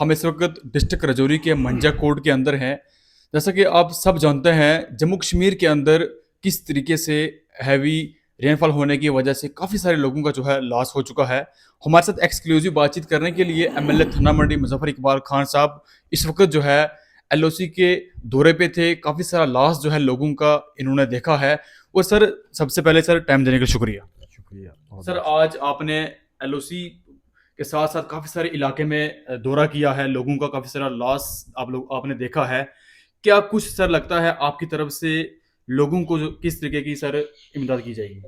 हम इस वक्त डिस्ट्रिक्ट राजौरी के मंजा कोट के अंदर हैं। जैसा कि आप सब जानते हैं, जम्मू कश्मीर के अंदर किस तरीके से हैवी रेनफॉल होने की वजह से काफ़ी सारे लोगों का जो है लॉस हो चुका है। हमारे साथ एक्सक्लूसिव बातचीत करने के लिए एमएलए थन्ना मंडी मुजफ्फर इकबाल खान साहब इस वक्त जो है एलओसी के दौरे पे थे। काफ़ी सारा लॉस जो है लोगों का इन्होंने देखा है। और सर, सबसे पहले सर टाइम देने के लिए शुक्रिया। शुक्रिया, बहुत सर, बहुत आज शुक्रिया। आपने एलओसी के साथ साथ काफ़ी सारे इलाके में दौरा किया है, लोगों का काफ़ी सारा लॉस आपने देखा है। क्या कुछ सर लगता है आपकी तरफ से लोगों को किस तरीके की सर इमदाद की जाएगी?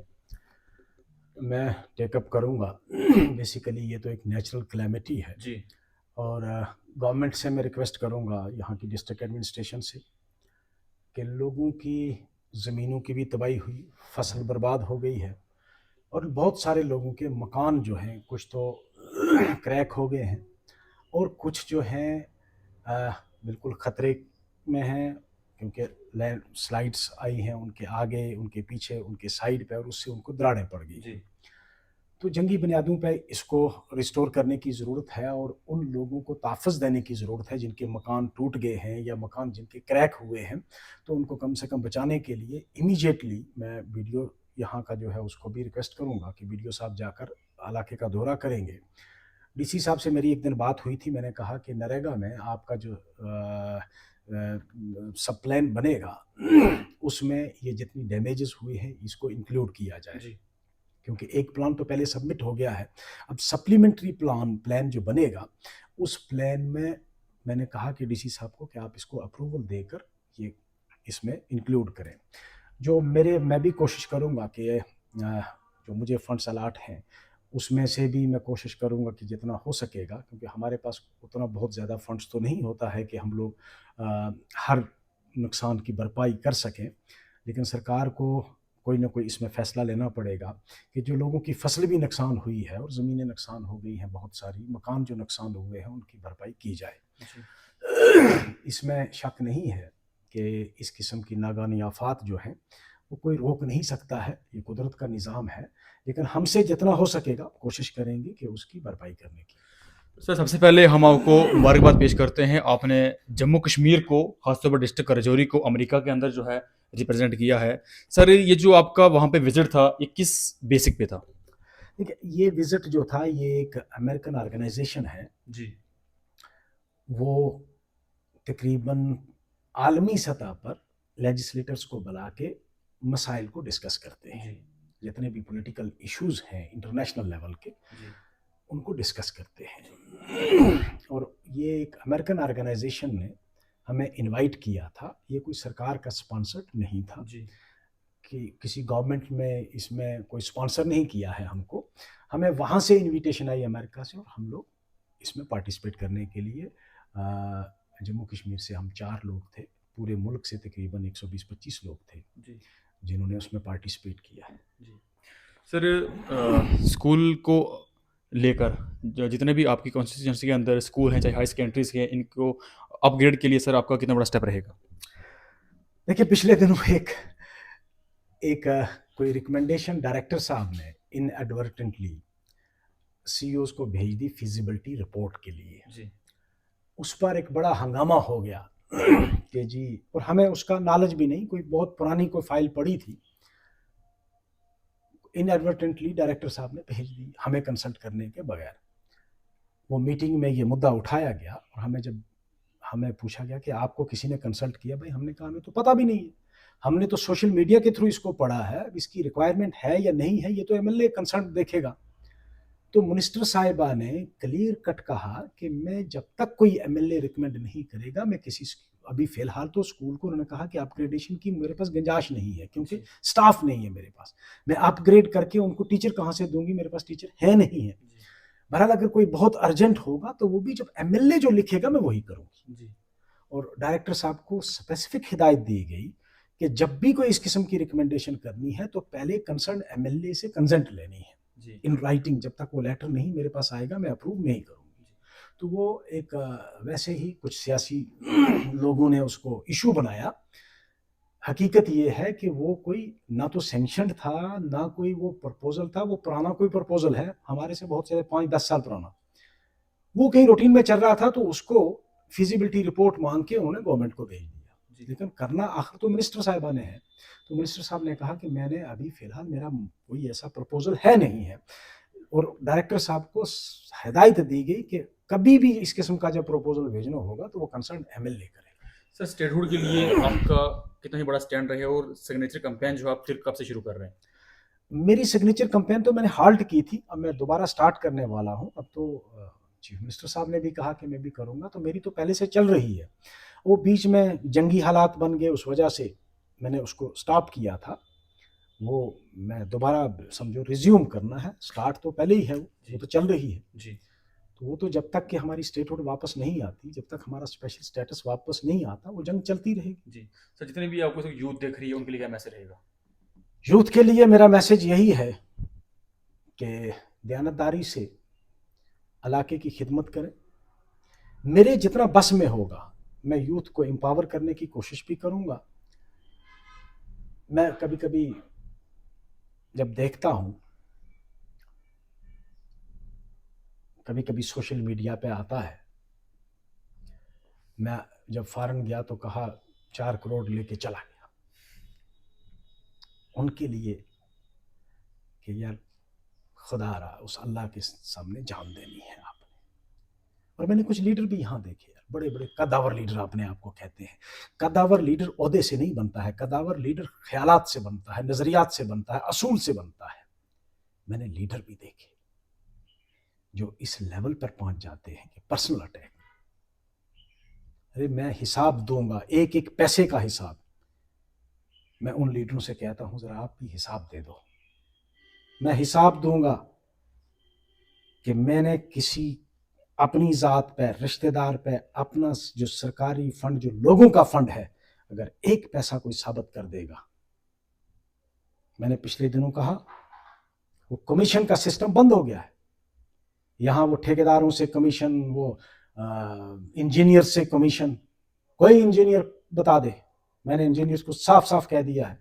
मैं टेकअप करूँगा। बेसिकली ये तो एक नेचुरल कैलेमिटी है जी। और गवर्नमेंट से मैं रिक्वेस्ट करूँगा, यहाँ की डिस्ट्रिक्ट एडमिनिस्ट्रेशन से, कि लोगों की ज़मीनों की भी तबाही हुई, फसल बर्बाद हो गई है और बहुत सारे लोगों के मकान जो हैं कुछ तो क्रैक हो गए हैं और कुछ जो हैं बिल्कुल ख़तरे में हैं, क्योंकि लैंड स्लाइड्स आई हैं उनके आगे, उनके पीछे, उनके साइड पे, और उससे उनको दरारें पड़ गई हैं। जी। तो जंगी बुनियादों पे इसको रिस्टोर करने की ज़रूरत है और उन लोगों को तहफ़्फ़ुज़ देने की ज़रूरत है जिनके मकान टूट गए हैं या मकान जिनके क्रैक हुए हैं। तो उनको कम से कम बचाने के लिए इमीडिएटली मैं वीडियो यहाँ का जो है उसको भी रिक्वेस्ट करूँगा कि वीडियो साहब जाकर इलाके का दौरा करेंगे। डीसी साहब से मेरी एक दिन बात हुई थी, मैंने कहा कि नरेगा में आपका जो सब प्लान बनेगा उसमें ये जितनी डैमेजेस हुए हैं इसको इंक्लूड किया जाए, जी। क्योंकि एक प्लान तो पहले सबमिट हो गया है। अब सप्लीमेंट्री प्लान जो बनेगा उस प्लान में मैंने कहा कि डीसी साहब को कि आप इसको अप्रूवल देकर ये इसमें इंक्लूड करें। जो मैं भी कोशिश करूँगा कि जो मुझे फंड्स अलाट हैं उसमें से भी मैं कोशिश करूँगा कि जितना हो सकेगा, क्योंकि हमारे पास उतना बहुत ज़्यादा फंड्स तो नहीं होता है कि हम लोग हर नुकसान की भरपाई कर सकें, लेकिन सरकार को कोई ना कोई इसमें फ़ैसला लेना पड़ेगा कि जो लोगों की फसल भी नुकसान हुई है और ज़मीनें नुकसान हो गई हैं, बहुत सारी मकान जो नुकसान हुए हैं उनकी भरपाई की जाए। जी। इसमें शक नहीं है कि इस किस्म की नागानी आफात जो हैं वो कोई रोक नहीं सकता है, ये कुदरत का निज़ाम है, लेकिन हमसे जितना हो सकेगा कोशिश करेंगे कि उसकी भरपाई करने की। सर, सबसे पहले हम आपको मुबारकबाद पेश करते हैं। आपने जम्मू कश्मीर को, खासतौर पर डिस्ट्रिक्ट राजौरी को अमेरिका के अंदर जो है रिप्रेजेंट किया है। सर, ये जो आपका वहाँ पे विजिट था, ये किस बेसिक पे था? देखिए, ये विज़िट जो था ये एक अमेरिकन ऑर्गेनाइजेशन है, जी। वो तकरीबन आलमी सतह पर लेजिस्लेटर्स को बुला के मसाइल को डिस्कस करते हैं। जी। जितने भी पॉलिटिकल इश्यूज़ हैं इंटरनेशनल लेवल के, जी। उनको डिस्कस करते हैं। और ये एक अमेरिकन ऑर्गेनाइजेशन ने हमें इनवाइट किया था, ये कोई सरकार का स्पॉन्सर्ड नहीं था, जी। कि किसी गवर्नमेंट में इसमें कोई स्पॉन्सर नहीं किया है हमको। हमें वहाँ से इनविटेशन आई अमेरिका से और हम लोग इसमें पार्टिसिपेट करने के लिए जम्मू कश्मीर से हम 4 लोग थे, पूरे मुल्क से तकरीबन 120-25 लोग थे जी। जिन्होंने उसमें पार्टिसिपेट किया है। जी। सर, स्कूल को लेकर जितने भी आपकी कॉन्स्टिट्यूंसी के अंदर स्कूल हैं, चाहे हाई सेकेंडरीज के हैं, इनको अपग्रेड के लिए सर आपका कितना बड़ा स्टेप रहेगा? देखिए, पिछले दिनों एक एक कोई रिकमेंडेशन डायरेक्टर साहब ने इनएडवर्टेंटली सीईओज को भेज दी फिजिबिलिटी रिपोर्ट के लिए। जी। उस पर एक बड़ा हंगामा हो गया कि जी, और हमें उसका नॉलेज भी नहीं, कोई बहुत पुरानी कोई फाइल पड़ी थी, इनएडवर्टेंटली डायरेक्टर साहब ने भेज दी हमें कंसल्ट करने के बगैर। वो मीटिंग में ये मुद्दा उठाया गया और हमें पूछा गया कि आपको किसी ने कंसल्ट किया? भाई, हमने कहा हमें तो पता भी नहीं है, हमने तो सोशल मीडिया के थ्रू इसको पढ़ा है, इसकी रिक्वायरमेंट है या नहीं है ये तो एमएलए कंसल्ट देखेगा। तो मिनिस्टर साहिबा ने क्लियर कट कहा कि मैं जब तक कोई एमएलए रिकमेंड नहीं करेगा, मैं किसी अभी फिलहाल तो स्कूल को उन्होंने कहा कि अपग्रेडेशन की मेरे पास गुंजाइश नहीं है, क्योंकि जी। स्टाफ नहीं है मेरे पास। मैं अपग्रेड करके उनको टीचर कहाँ से दूंगी, मेरे पास टीचर है नहीं है। जी। बहरहाल अगर कोई बहुत अर्जेंट होगा तो वो भी जब एमएलए जो लिखेगा मैं वही करूंगी। जी। और डायरेक्टर साहब को स्पेसिफिक हिदायत दी गई कि जब भी कोई इस किस्म की रिकमेंडेशन करनी है तो पहले कंसर्न एमएलए से कंसेंट लेनी है जी। In writing. जब तक वो लेटर नहीं मेरे पास आएगा मैं अप्रूव नहीं करूंगी। तो वो एक वैसे ही कुछ सियासी लोगों ने उसको इशू बनाया। हकीकत ये है कि वो कोई ना तो सेंक्शनड था, ना कोई वो प्रपोजल था, वो पुराना कोई प्रपोजल है, हमारे से बहुत से 5-10 साल पुराना। वो कहीं रूटीन में चल रहा था, तो उसको फिजिबिलिटी रिपोर्ट मांग के उन्होंने गवर्नमेंट को भेज दिया। लेकिन करना आखिर तो मिनिस्टर साहिबा ने है। तो मिनिस्टर साहब ने कहा कि मैंने अभी फ़िलहाल मेरा कोई ऐसा प्रपोज़ल है नहीं है, और डायरेक्टर साहब को हिदायत दी गई कि कभी भी इस किस्म का जब प्रपोज़ल भेजना होगा तो वो कंसर्न एमएलए करेगा। सर स्टेटहुड के लिए आपका कितना ही बड़ा स्टैंड रहे और सिग्नेचर कैंपेन जो आप फिर कब से शुरू कर रहे हैं? मेरी सिग्नेचर कैंपेन तो मैंने हाल्ट की थी, अब मैं दोबारा स्टार्ट करने वाला हूँ। अब तो चीफ मिनिस्टर साहब ने भी कहा कि मैं भी करूँगा, तो मेरी तो पहले से चल रही है। वो बीच में जंगी हालात बन गए, उस वजह से मैंने उसको स्टॉप किया था। वो मैं दोबारा समझो रिज्यूम करना है, स्टार्ट तो पहले ही है, वो तो चल रही है। जी। तो वो तो जब तक कि हमारी स्टेटहुड वापस नहीं आती, जब तक हमारा स्पेशल स्टेटस वापस नहीं आता, वो जंग चलती रहेगी। जी। सर जितने भी आपको यूथ देख रही है उनके लिए क्या मैसेज रहेगा? यूथ के लिए मेरा मैसेज यही है कि दयानतदारी से इलाके की खिदमत करें। मेरे जितना बस में होगा मैं यूथ को एम्पावर करने की कोशिश भी करूँगा। मैं कभी कभी जब देखता हूँ, कभी कभी सोशल मीडिया पे आता है, मैं जब फॉरेन गया तो कहा 4 करोड़ लेके चला गया, उनके लिए कि यार खुदा रहा, उस अल्लाह के सामने जान देनी है आपने। और मैंने कुछ लीडर भी यहाँ देखे यार, बड़े बड़े कदावर लीडर अपने आप को कहते हैं। कदावर लीडर ओहदे से नहीं बनता है, कदावर लीडर ख्यालात से बनता है, नज़रियात से बनता है, असूल से बनता है। मैंने लीडर भी देखे जो इस लेवल पर पहुंच जाते हैं कि पर्सनल अटैक, अरे मैं हिसाब दूंगा, एक एक पैसे का हिसाब। मैं उन लीडरों से कहता हूं जरा आप भी हिसाब दे दो। मैं हिसाब दूंगा कि मैंने किसी अपनी ज़ात पे, रिश्तेदार पे, अपना जो सरकारी फंड, जो लोगों का फंड है, अगर एक पैसा कोई साबित कर देगा। मैंने पिछले दिनों कहा वो कमीशन का सिस्टम बंद हो गया है। यहाँ वो ठेकेदारों से कमीशन, वो इंजीनियर से कमीशन, कोई इंजीनियर बता दे, मैंने इंजीनियर्स को साफ साफ कह दिया है,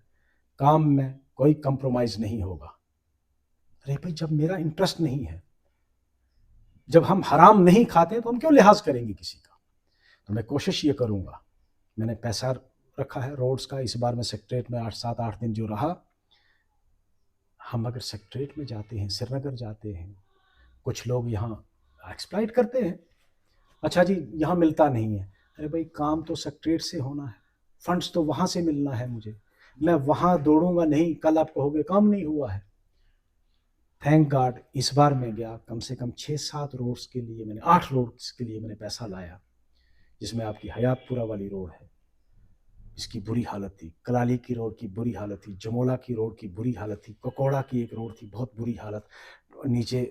काम में कोई कंप्रोमाइज़ नहीं होगा। अरे भाई जब मेरा इंटरेस्ट नहीं है, जब हम हराम नहीं खाते तो हम क्यों लिहाज करेंगे किसी का। तो मैं कोशिश ये करूँगा, मैंने पैसा रखा है रोड्स का। इस बार मैं सेक्रेटरीट में 7-8 दिन जो रहा, हम अगर सेक्रेटरीट में जाते हैं, श्रीनगर जाते हैं, कुछ लोग यहाँ एक्सप्लॉइट करते हैं। अच्छा जी यहाँ मिलता नहीं है, अरे भाई काम तो सेक्रेटरीट से होना है, फंड्स तो वहाँ से मिलना है मुझे, मैं वहाँ दौड़ूंगा नहीं, कल आप कहोगे काम नहीं हुआ है। थैंक गॉड इस बार मैं गया, कम से कम 6-7 रोड्स के लिए मैंने, 8 रोड्स के लिए मैंने पैसा लाया, जिसमें आपकी हयातपुरा वाली रोड है, इसकी बुरी हालत थी, कलाली की रोड की बुरी हालत थी, जमोला की रोड की बुरी हालत थी, ककोड़ा की एक रोड थी बहुत बुरी हालत, नीचे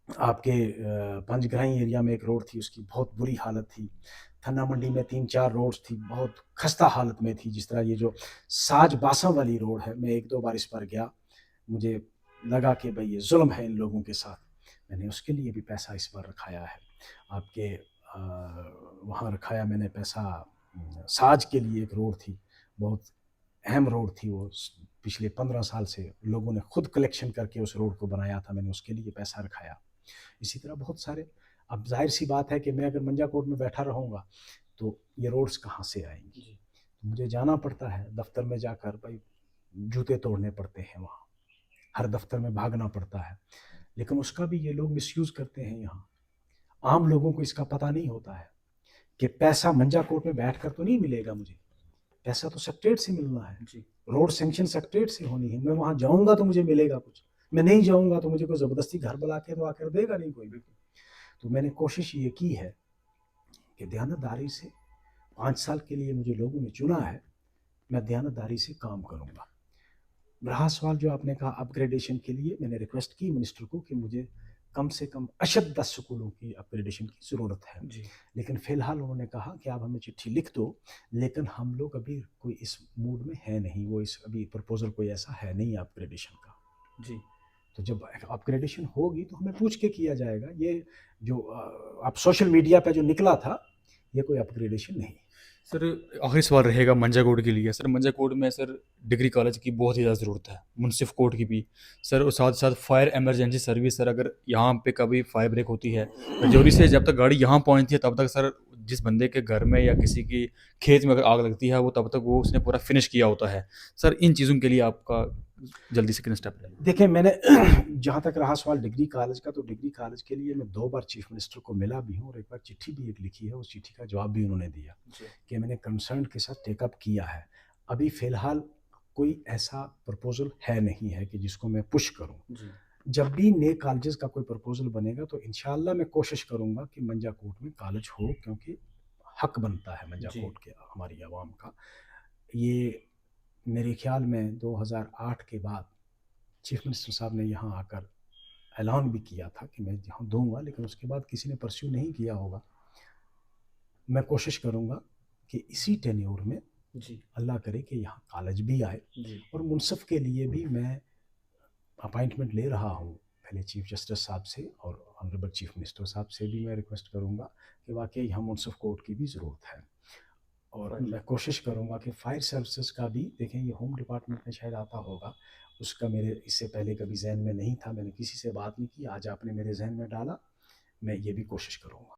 आपके पंचग्राही एरिया में एक रोड थी उसकी बहुत बुरी हालत थी, थन्ना मंडी में 3-4 रोड्स थी बहुत खस्ता हालत में थी। जिस तरह ये जो साज बासा वाली रोड है, मैं 1-2 बार इस पर गया, मुझे लगा कि भाई ये जुल्म है इन लोगों के साथ, मैंने उसके लिए भी पैसा इस बार रखाया है। आपके वहाँ रखाया मैंने पैसा, साज के लिए एक रोड थी, बहुत अहम रोड थी वो, पिछले 15 साल से लोगों ने खुद कलेक्शन करके उस रोड को बनाया था, मैंने उसके लिए पैसा रखाया। इसी तरह बहुत सारे, अब जाहिर सी बात है कि मैं अगर मंजाकोट में बैठा रहूँगा तो ये रोड्स कहाँ से आएंगी, मुझे जाना पड़ता है दफ्तर में जाकर, भाई जूते तोड़ने पड़ते हैं वहाँ, हर दफ्तर में भागना पड़ता है, लेकिन उसका भी ये लोग मिसयूज़ करते हैं। यहाँ आम लोगों को इसका पता नहीं होता है कि पैसा मंजाकोट में बैठ कर तो नहीं मिलेगा मुझे, पैसा तो सेक्रेटरीट से मिलना है जी, रोड सेंक्शन सेक्रेटरीट से होनी है। मैं वहाँ जाऊँगा तो मुझे मिलेगा कुछ, मैं नहीं जाऊँगा तो मुझे कोई ज़बरदस्ती घर बुला के तो आकर देगा नहीं कोई भी। तो मैंने कोशिश ये की है कि दयानतदारी से, 5 साल के लिए मुझे लोगों ने चुना है, मैं दयानतदारी से काम करूँगा। रहा सवाल जो आपने कहा अपग्रेडेशन के लिए, मैंने रिक्वेस्ट की मिनिस्टर को कि मुझे कम से कम अशद 10 स्कूलों की अपग्रेडेशन की ज़रूरत है जी। लेकिन फ़िलहाल उन्होंने कहा कि आप हमें चिट्ठी लिख दो, लेकिन हम लोग अभी कोई इस मूड में है नहीं, वो इस अभी प्रपोज़ल कोई ऐसा है नहीं अपग्रेडेशन का जी। तो जब अपग्रेडेशन होगी तो हमें पूछ के किया जाएगा। ये जो आप सोशल मीडिया पे जो निकला था, ये कोई अपग्रेडेशन नहीं। सर आखिरी सवाल रहेगा मंजा कोर्ट के लिए। सर मंजा कोर्ट में सर डिग्री कॉलेज की बहुत ही ज़्यादा ज़रूरत है, मुनसिफ कोर्ट की भी। सर और साथ साथ फायर इमरजेंसी सर्विस, सर अगर यहाँ पे कभी फायर ब्रेक होती है, रजौरी से जब तक गाड़ी यहाँ पहुँचती है तब तक सर जिस बंदे के घर में या किसी की खेत में अगर आग लगती है वो तब तक वो उसने पूरा फिनिश किया होता है। सर इन चीज़ों के लिए आपका जल्दी से कितना स्टेप लें? देखिए, मैंने जहाँ तक रहा सवाल डिग्री कॉलेज का, तो डिग्री कॉलेज के लिए मैं 2 बार चीफ मिनिस्टर को मिला भी हूँ और एक बार चिट्ठी भी एक लिखी है, उस चिट्ठी का जवाब भी उन्होंने दिया कि मैंने कंसर्न के साथ टेकअप किया है। अभी फ़िलहाल कोई ऐसा प्रपोज़ल है नहीं है कि जिसको मैं पुश करूँ। जी। जब भी नए कॉलेजेस का कोई प्रपोज़ल बनेगा तो इंशाअल्लाह मैं कोशिश करूँगा कि मंजा कोर्ट में कॉलेज हो, क्योंकि हक बनता है मंजा जी। कोर्ट के हमारी आवाम का। ये मेरे ख्याल में 2008 के बाद चीफ मिनिस्टर साहब ने यहाँ आकर ऐलान भी किया था कि मैं यहाँ दूंगा, लेकिन उसके बाद किसी ने परस्यू नहीं किया होगा। मैं कोशिश करूँगा कि इसी टेन्योर में जी। अल्लाह करे कि यहाँ कॉलेज भी आए, जी। और मुनसिफ के लिए भी मैं अपॉइंटमेंट ले रहा हूँ पहले चीफ जस्टिस साहब से, और ऑनरेबल चीफ मिनिस्टर साहब से भी मैं रिक्वेस्ट करूँगा कि वाकई यहाँ मुनसिफ कोर्ट की भी ज़रूरत है। और मैं कोशिश करूँगा कि फायर सर्विसेज का भी, देखें ये होम डिपार्टमेंट में शायद आता होगा, उसका मेरे इससे पहले कभी जहन में नहीं था, मैंने किसी से बात नहीं की, आज आपने मेरे जहन में डाला, मैं ये भी कोशिश करूँगा।